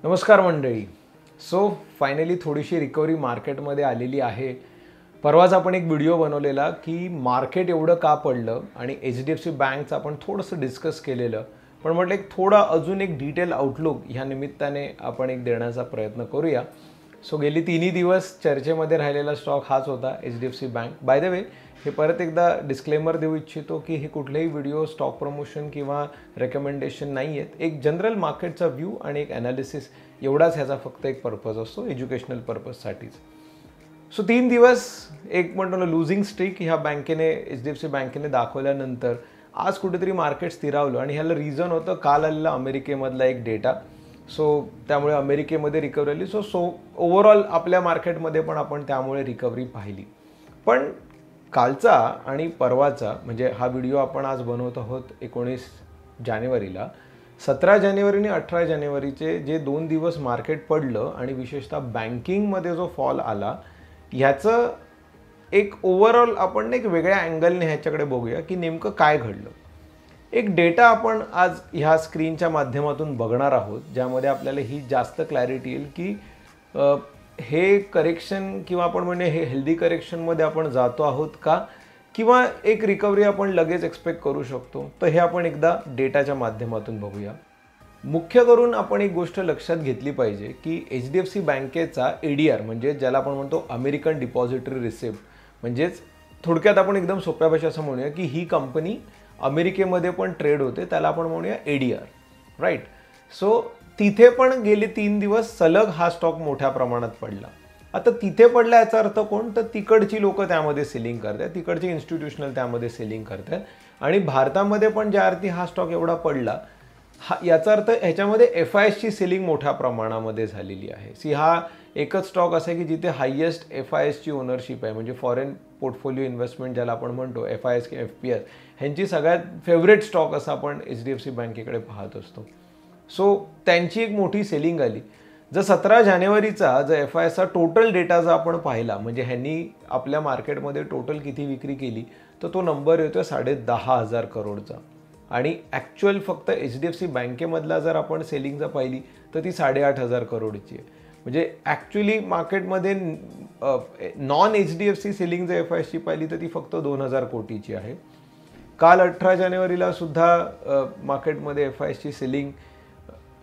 नमस्कार मंडळी. So finally थोडीशी रिकव्हरी मार्केटमध्ये आलेली आहे. परवाच आपण एक व्हिडिओ बनवलेला की मार्केट एवढं का पडलं आणि HDFC बँकचं आपण थोडंसं डिस्कस केलेलं, पण म्हटलं एक थोडा अजून एक डिटेल आउटलुक ह्या निमित्ताने आपण एक देण्याचा प्रयत्न करूया. सो गेली 3 दिवस चर्चेमध्ये राहिलेला स्टॉक हाच होता, HDFC bank. By the way, हे परत एकदा डिस्क्लेमर देऊ इच्छितो की हे कुठलेही व्हिडिओ स्टॉक प्रमोशन किंवा रेकमेंडेशन नाही आहेत. एक जनरल मार्केटचा व्ह्यू आणि एक ॲनालिसिस एवढाच ह्याचा फक्त एक पर्पज असतो, एज्युकेशनल पर्पजसाठीच. सो 3 दिवस एक म्हणतो ना लुझिंग स्ट्रीक ह्या बँकेने HDFC बँकेने दाखवल्यानंतर आज कुठेतरी मार्केट स्थिरावलं आणि ह्याला रिझन होतं काल आलेला अमेरिकेमधला एक डेटा. सो त्यामुळे अमेरिकेमध्ये रिकव्हरी आली. सो ओव्हरऑल आपल्या मार्केटमध्ये पण आपण त्यामुळे रिकव्हरी पाहिली. पण कालचा आणि परवाचा म्हणजे हा व्हिडिओ आपण आज बनवत आहोत 19 जानेवारीला. 17 जानेवारी आणि 18 जानेवारीचे जे 2 दिवस मार्केट पडलं आणि विशेषतः बँकिंगमध्ये जो फॉल आला ह्याचं एक ओव्हरऑल आपण एक वेगळ्या अँगलने ह्याच्याकडे बघूया की नेमकं काय घडलं. एक डेटा आपण आज ह्या स्क्रीनच्या माध्यमातून बघणार आहोत, ज्यामध्ये आपल्याला ही जास्त क्लॅरिटी येईल की हे करेक्शन किंवा आपण म्हणजे हे हेल्दी करेक्शनमध्ये आपण जातो आहोत का, किंवा एक रिकव्हरी आपण लगेच एक्सपेक्ट करू शकतो. तर हे आपण एकदा डेटाच्या माध्यमातून बघूया. मुख्य करून आपण एक गोष्ट लक्षात घेतली पाहिजे की HDFC बँकेचा ADR म्हणजे ज्याला आपण म्हणतो अमेरिकन डिपॉझिटरी रिसिप्ट, म्हणजेच थोडक्यात आपण एकदम सोप्या भाषेत असं म्हणूया की ही कंपनी अमेरिकेमध्ये पण ट्रेड होते, त्याला आपण म्हणूया ADR, राईट. सो तिथे पण गेले 3 दिवस सलग हा स्टॉक मोठ्या प्रमाणात पडला. आता तिथे पडला याचा अर्थ कोण, तर तिकडची लोक त्यामध्ये सेलिंग करतात, तिकडचे इन्स्टिट्यूशनल त्यामध्ये सेलिंग करतात. आणि भारतामध्ये पण ज्या अर्थी हा स्टॉक एवढा पडला याचा अर्थ ह्याच्यामध्ये FISची सेलिंग मोठ्या प्रमाणामध्ये झालेली आहे. हा एकच स्टॉक असा आहे की जिथे हायेस्ट FISची ओनरशिप आहे, म्हणजे फॉरेन पोर्टफोलिओ इन्व्हेस्टमेंट ज्याला आपण म्हणतो, FIS किंवा FPS ह्यांची सगळ्यात फेवरेट स्टॉक असं आपण HDFC बँकेकडे पाहत असतो. सो त्यांची एक मोठी सेलिंग आली. जर 17 जानेवारीचा जर FISचा टोटल डेटा जर आपण पाहिला, म्हणजे ह्यांनी आपल्या मार्केटमध्ये टोटल किती विक्री केली, तर तो नंबर येतो 10,500 करोडचा. आणि ॲक्च्युअल फक्त HDFC बँकेमधला जर आपण सेलिंग जर पाहिली तर ती 8,500 करोडची आहे. म्हणजे ॲक्च्युली मार्केटमध्ये नॉन HDFC सेलिंग जर FISची पाहिली तर ती फक्त 2,000 कोटीची आहे. काल 18 जानेवारीला सुद्धा मार्केटमध्ये FISची सेलिंग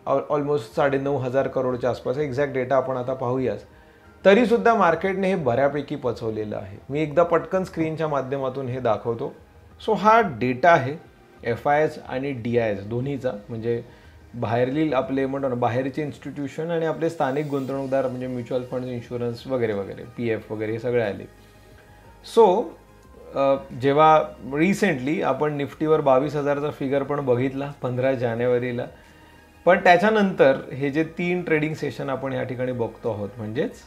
ऑलमोस्ट 9,500 करोडच्या आसपास. एक्झॅक्ट डेटा आपण आता पाहूयाच. तरीसुद्धा मार्केटने हे बऱ्यापैकी पचवलेलं आहे. मी एकदा पटकन स्क्रीनच्या माध्यमातून हे दाखवतो. सो हा डेटा आहे FIS आणि DIS दोन्हीचा, म्हणजे बाहेरील आपले म्हणतो ना बाहेरचे इन्स्टिट्यूशन आणि आपले स्थानिक गुंतवणूकदार म्हणजे म्युच्युअल फंड, इन्शुरन्स वगैरे वगैरे, PF वगैरे हे सगळे आले. सो जेव्हा रिसेंटली आपण निफ्टीवर 22,000चा फिगर पण बघितला 15 जानेवारीला, पण त्याच्यानंतर हे जे 3 ट्रेडिंग सेशन आपण या ठिकाणी बघतो आहोत, म्हणजेच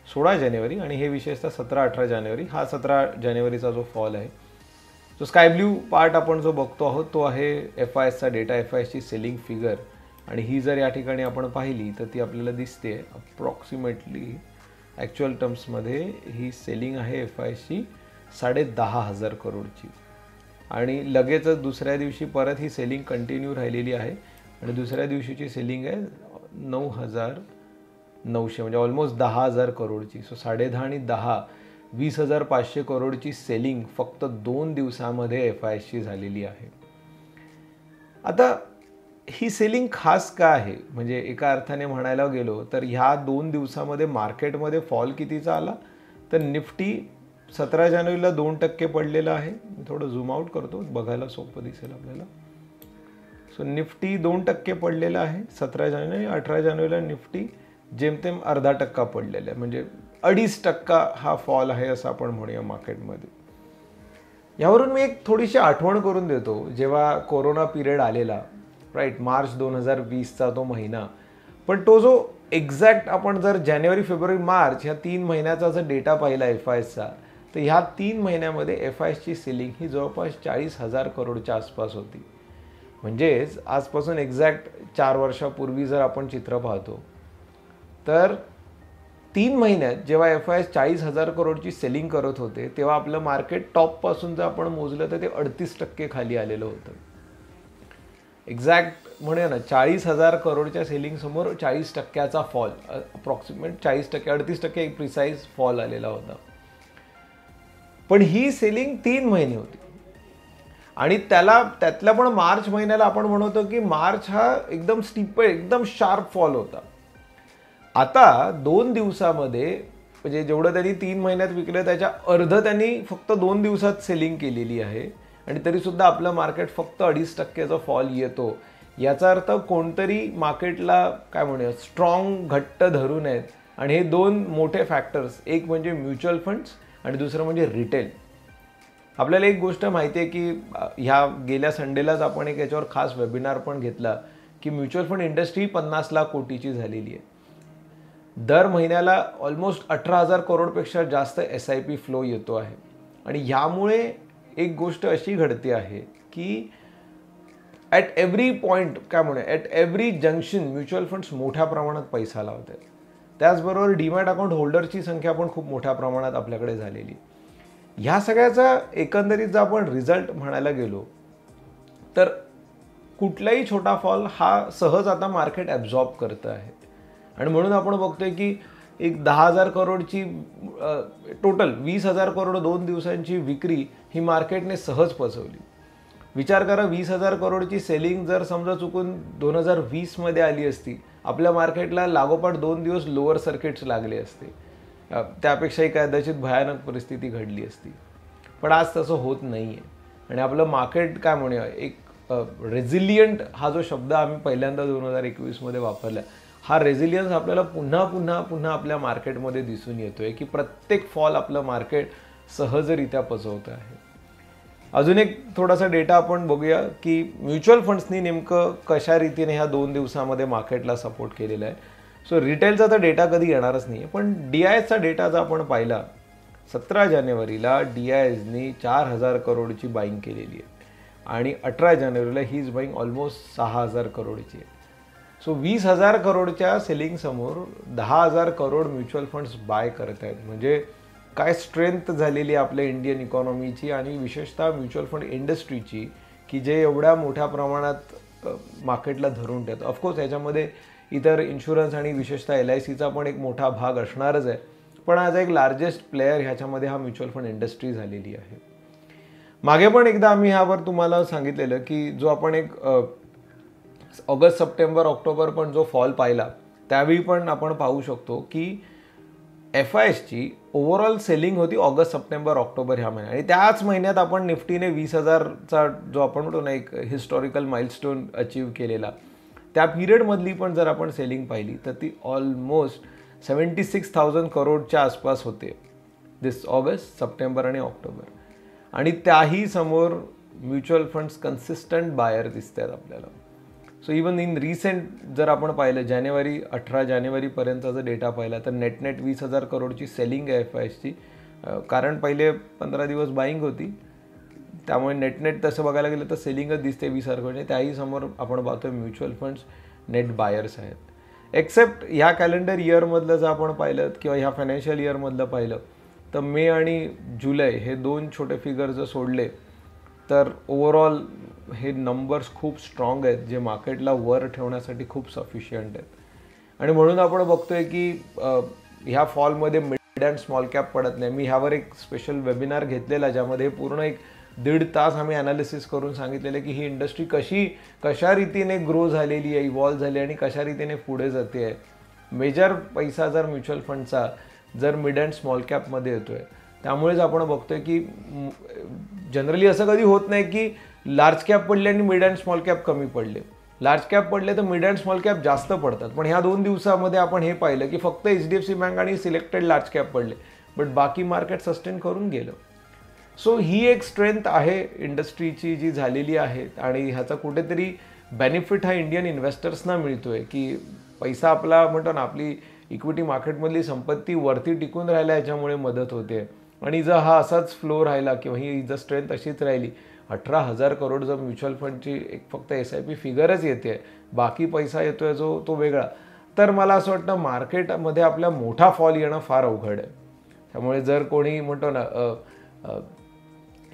16 जानेवारी आणि हे विशेषतः 17-18 जानेवारी, हा 17 जानेवारीचा जो फॉल आहे, जो स्काय ब्ल्यू पार्ट आपण जो बघतो आहोत तो आहे FISचा डेटा, FISची सेलिंग फिगर. आणि ही जर या ठिकाणी आपण पाहिली तर ती आपल्याला दिसते अप्रॉक्सिमेटली ॲक्च्युअल टर्म्समध्ये ही सेलिंग आहे FISची 10,500 करोडची. आणि लगेचच दुसऱ्या दिवशी परत ही सेलिंग कंटिन्यू राहिलेली आहे आणि दुसऱ्या दिवशीची सेलिंग आहे 9,900 म्हणजे ऑलमोस्ट 10,000 करोडची. सो 10.5 आणि 10 20,500 करोडची सेलिंग फक्त 2 दिवसामध्ये FISची झालेली आहे. आता ही सेलिंग खास का आहे, म्हणजे एका अर्थाने म्हणायला गेलो तर ह्या 2 दिवसामध्ये मार्केटमध्ये फॉल कितीचा आला, तर निफ्टी 17 जानेवारीला 2% पडलेला आहे. मी थोडं झूम आउट करतो, बघायला सोपं दिसेल आपल्याला. सो निफ्टी 2% पडलेला आहे 17 जानेवारी. 18 जानेवारीला निफ्टी जेमतेम 0.5% पडलेला आहे, म्हणजे 2.5% हा फॉल आहे असं आपण म्हणूया मार्केटमध्ये. यावरून मी एक थोडीशी आठवण करून देतो, जेव्हा कोरोना पिरियड आलेला, राईट, मार्च 2020चा तो महिना. पण तो जो एक्झॅक्ट आपण जर जानेवारी, फेब्रुवारी, मार्च ह्या 3 महिन्याचा जर डेटा पाहिला FISचा, तर ह्या 3 महिन्यामध्ये FISची सेलिंग ही जवळपास 40,000 करोडच्या आसपास होती. म्हणजेच आजपासून एक्झॅक्ट 4 वर्षापूर्वी जर आपण चित्र पाहतो तर 3 महिन्यात जेव्हा FIS 40,000 करोडची सेलिंग करत होते तेव्हा आपलं मार्केट टॉपपासून जर आपण मोजलं तर ते 38% खाली आलेलं होतं. एक्झॅक्ट म्हणूया ना 40,000 करोडच्या सेलिंग समोर 40%चा फॉल, अप्रॉक्सिमेट 40%, 38% एक प्रिसाईज फॉल आलेला होता. पण ही सेलिंग 3 महिने होती आणि त्यातल्या पण मार्च महिन्याला आपण म्हणतो की मार्च हा एकदम स्टीप, एकदम शार्प फॉल होता. आता 2 दिवसामध्ये म्हणजे जेवढं त्यांनी 3 महिन्यात विकलं त्याच्या अर्ध त्यांनी फक्त 2 दिवसात सेलिंग केलेली आहे आणि तरी सुद्धा आपलं मार्केट फक्त 2.5%चा फॉल येतो. याचा अर्थ कोणतरी मार्केटला काय म्हणूया स्ट्रॉंग घट्ट धरून आहेत आणि हे 2 मोठे फॅक्टर्स, एक म्हणजे म्युच्युअल फंड्स आणि दुसरं म्हणजे रिटेल. आपल्याला एक गोष्ट माहिती आहे की ह्या गेल्या संडेलाच आपण एक याच्यावर खास वेबिनार पण घेतला की म्युच्युअल फंड इंडस्ट्री 50 लाख कोटीची झालेली आहे. दर महिन्याला ऑलमोस्ट 18,000 करोडपेक्षा जास्त SIP फ्लो येतो आहे आणि ह्यामुळे एक गोष्ट अशी घडते आहे की ॲट एव्हरी पॉईंट काय म्हणूया at every junction mutual funds मोठ्या प्रमाणात पैसा लावत आहेत. त्याचबरोबर डीमॅट अकाउंट होल्डरची संख्या पण खूप मोठ्या प्रमाणात आपल्याकडे झालेली. ह्या सगळ्याचा एकंदरीत जर आपण रिझल्ट म्हणायला गेलो तर कुठलाही छोटा फॉल हा सहज आता मार्केट ॲब्झॉर्ब करतं आहे आणि म्हणून आपण बघतोय की एक 10,000 करोडची टोटल 20,000 करोड 2 दिवसांची विक्री ही मार्केटने सहज पचवली. विचार करा 20,000 करोडची सेलिंग जर समजा चुकून 2020 मध्ये आली असती, आपल्या मार्केटला लागोपाठ 2 दिवस लोअर सर्किट्स लागले असते, त्यापेक्षाही कदाचित भयानक परिस्थिती घडली असती. पण आज तसं होत नाही आहे आणि आपलं मार्केट काय म्हणूया एक रेझिलियंट हा जो शब्द आम्ही पहिल्यांदा 2021 मध्ये वापरला, हा रेझिलियन्स आपल्याला पुन्हा पुन्हा पुन्हा आपल्या मार्केटमध्ये दिसून येतोय की प्रत्येक फॉल आपलं मार्केट सहजरित्या पचवतं आहे. अजून एक थोडासा डेटा आपण बघूया की म्युच्युअल फंड्सनी नेमकं कशा रीतीने ह्या 2 दिवसामध्ये मार्केटला सपोर्ट केलेला आहे. सो रिटेलचा तर डेटा कधी येणारच नाही आहे, पण DISचा डेटा जर आपण पाहिला 17 जानेवारीला DISनी 4,000 करोडची बाईंग केलेली आहे आणि 18 जानेवारीला हीच बाईंग ऑलमोस्ट 6,000 करोडची आहे. सो 20,000 करोडच्या सेलिंग समोर 10,000 करोड म्युच्युअल फंड्स बाय करत आहेत. म्हणजे काय स्ट्रेंथ झालेली आपल्या इंडियन इकॉनॉमीची आणि विशेषतः म्युच्युअल फंड इंडस्ट्रीची की जे एवढ्या मोठ्या प्रमाणात मार्केटला धरून ठेवतात. ऑफकोर्स याच्यामध्ये इतर इन्शुरन्स आणि विशेषतः LICचा पण एक मोठा भाग असणारच आहे, पण आज एक लार्जेस्ट प्लेयर ह्याच्यामध्ये हा म्युच्युअल फंड इंडस्ट्री झालेली आहे. मागे पण एकदा आम्ही ह्यावर तुम्हाला सांगितलेलं की जो आपण एक ऑगस्ट सप्टेंबर ऑक्टोबर पण जो फॉल पाहिला त्यावेळी पण आपण पाहू शकतो की FISची ओव्हरऑल सेलिंग होती ऑगस्ट सप्टेंबर ऑक्टोबर ह्या महिन्यात आणि त्याच महिन्यात आपण निफ्टीने 20,000चा जो आपण म्हणतो ना एक हिस्टॉरिकल माइलस्टोन अचीव केलेला, त्या पिरियडमधली पण जर आपण सेलिंग पाहिली तर ती ऑलमोस्ट 76,000 करोडच्या आसपास होते दिस ऑगस्ट, सप्टेंबर आणि ऑक्टोबर. आणि त्याही समोर म्युच्युअल फंड्स कन्सिस्टंट बायर दिसत आहेत आपल्याला. सो इवन इन रिसेंट जर आपण पाहिलं 18 जानेवारीपर्यंतचा जर डेटा पाहिला तर नेट 20,000 करोडची सेलिंग आहे FISची, कारण पहिले 15 दिवस बाईंग होती त्यामुळे नेट तसं बघायला गेलं तर सेलिंगच दिसते 20,000 करोड. त्याही समोर आपण पाहतोय म्युच्युअल फंड्स नेट बायर्स आहेत. एक्सेप्ट ह्या कॅलेंडर इयरमधलं जर आपण पाहिलं किंवा ह्या फायनान्शियल इयरमधलं पाहिलं तर मे आणि जुलै हे 2 छोटे फिगर जर सोडले तर ओव्हरऑल हे नंबर्स खूप स्ट्रॉंग आहेत जे मार्केटला वर ठेवण्यासाठी खूप सफिशियंट आहेत. आणि म्हणून आपण बघतोय की ह्या फॉलमध्ये मिड अँड स्मॉल कॅप पडत नाही. मी ह्यावर एक स्पेशल वेबिनार घेतलेला ज्यामध्ये पूर्ण 1.5 तास आम्ही ॲनालिसिस करून सांगितलेलं की ही इंडस्ट्री कशा रीतीने ग्रो झालेली आहे, इव्हॉल्व झाली आणि कशा रीतीने पुढे जाते आहे. मेजर पैसा जर म्युच्युअल फंडचा जर मिड अँड स्मॉल कॅपमध्ये येतोय, त्यामुळेच आपण बघतोय की जनरली असं कधी होत नाही की लार्ज कॅप पडले आणि मिड अँड स्मॉल कॅप कमी पडले. लार्ज कॅप पडले तर मिड अँड स्मॉल कॅप जास्त पडतात, पण ह्या 2 दिवसामध्ये आपण हे पाहिलं की फक्त HDFC बँक आणि सिलेक्टेड लार्ज कॅप पडले, बट बाकी मार्केट सस्टेन करून गेलं. सो ही एक स्ट्रेंथ आहे इंडस्ट्रीची जी झालेली आहे आणि ह्याचा कुठेतरी बेनिफिट हा इंडियन इन्व्हेस्टर्सना मिळतोय की पैसा आपला म्हणतो ना आपली इक्विटी मार्केटमधली संपत्ती वरती टिकून राहिला याच्यामुळे मदत होते. आणि जर हा असाच फ्लो राहिला किंवा ही जर स्ट्रेंथ अशीच राहिली, 18,000 करोड जर म्युच्युअल फंडची एक फक्त SIP फिगरच येते, बाकी पैसा येतोय जो तो वेगळा, तर मला असं वाटतं मार्केटमध्ये आपल्या मोठा फॉल येणं फार अवघड आहे. त्यामुळे जर कोणी म्हणतो ना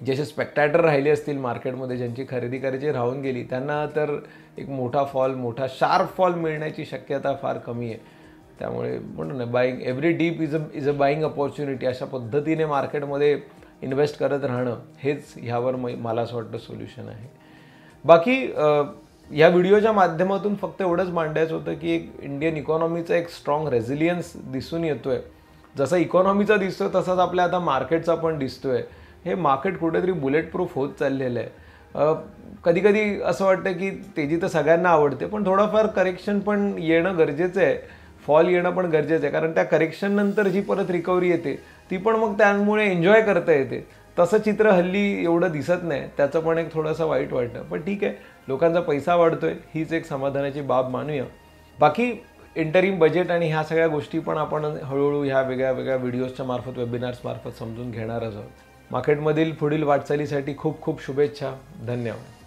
जसे स्पेक्टॅटर राहिले असतील मार्केटमध्ये, ज्यांची खरेदी करायची राहून गेली, त्यांना तर एक मोठा फॉल, मोठा शार्प फॉल मिळण्याची शक्यता फार कमी आहे. त्यामुळे म्हणून ना, buying every deep is a buying opportunity, अशा पद्धतीने मार्केटमध्ये इन्व्हेस्ट करत राहणं हेच ह्यावर मला असं वाटतं सोल्युशन आहे. बाकी या व्हिडिओच्या माध्यमातून फक्त एवढंच मांडायचं होतं की एक इंडियन इकॉनॉमीचा एक स्ट्रॉंग रेझिलियन्स दिसून येतोय. जसं इकॉनॉमीचा दिसतोय तसंच आपल्या आता मार्केटचा पण दिसतोय. हे मार्केट कुठेतरी बुलेट प्रूफ होत चाललेलं आहे. कधी कधी असं वाटतं की तेजी तर सगळ्यांना आवडते, पण थोडंफार करेक्शन पण येणं गरजेचं आहे, फॉल येणं पण गरजेचं आहे. कारण त्या करेक्शन नंतर जी परत रिकव्हरी येते ती पण मग त्यामुळे एन्जॉय करता येते. तसं चित्र हल्ली एवढं दिसत नाही, त्याचं पण एक थोडंसं वाईट वाटतं. पण ठीक आहे, लोकांचा पैसा वाढतोय हीच एक समाधानाची बाब मानूया. बाकी इंटरिम बजेट आणि ह्या सगळ्या गोष्टी पण आपण हळूहळू ह्या वेगळ्या वेगळ्या व्हिडिओजच्या मार्फत, वेबिनार्स मार्फत समजून घेणारच आहोत. मार्केटमधील पुढील वाटचालीसाठी खूप खूप शुभेच्छा. धन्यवाद.